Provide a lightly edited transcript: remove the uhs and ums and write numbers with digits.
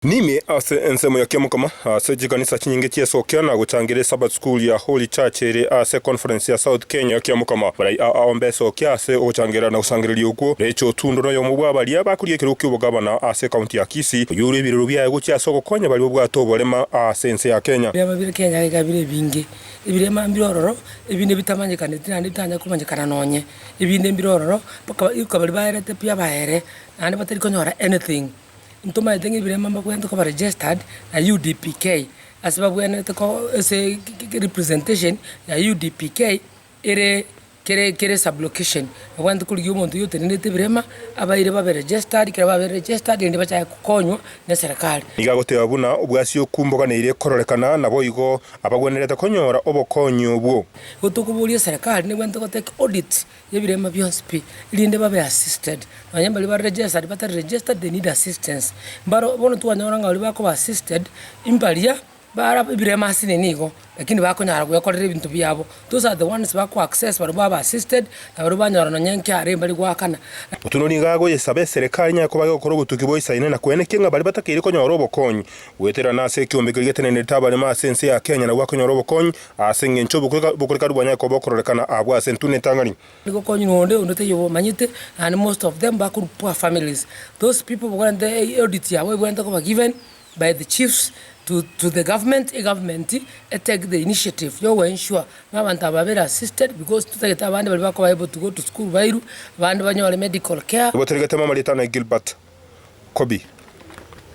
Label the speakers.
Speaker 1: Nimi ase ensemo ya kiamukama ase jikanisa chinyingi chiesokia na guchangire Sabbath School ya Holy Church ere ase conference ya South Kenya kiamukama barai aombe sokia ase guchangira na gusangiriria uko recho tundo no yomubwa bali abakuriye kiruki ubugabana ase county ya Kisii yuri biru bya guchi asoko konya bali bwato bolema ase ense ya Kenya
Speaker 2: bya Kenya gabire bingi ibirema mbirororo ibinde bitamanyikana tindi tanya kumanyikana nonye ibinde mbirororo bakabali baerete pia baere ande batari konyora anything ntomaitengi bile mamba kwenda ko registered na UDPK asababu ene ko se representation ya UDPK kere sublocation abantu kuri umuntu yote nete birema abaire babe registered kera babe registered ndi bacha kukonywa na serikali
Speaker 1: igagotewa buna ubwasio kumboga ne ire kororekana nabo igo abagwenerete konyora obokonyo bwo
Speaker 2: gutukuburia serikali ne gwente goteka audit yebirema byonspi irinde babe assisted abanyamba liba registered but registered they need assistance mbaro bono twanyora ngali bako assisted imbalia bara birema asine nigo lakini bakonyara guyakorera ibintu byabo those are the ones bako access baba assisted na banyora na nyanke are bali gwakana
Speaker 1: utunoni ngago yesabe serikali nya ko bagokora gutukibo isaine na kwene kinga bali batakire konyora obokonyi wetera na se kiombe kirigete ne tabale ma sense ya Kenya na gwakonyora obokonyi asenge ncho bukurika rubanya ko bokororekana abwa sentune tangani
Speaker 2: niko konyi nonde undote yobo manyite and most of them back poor families those people were the audit ya we went to given by the chiefs to the government take the initiative yo ensure abantu ababera assisted because tutageta abandi bali bako able to go to school bairu abandi banyore medical care
Speaker 1: boterigete mama litana Gilbert Kobi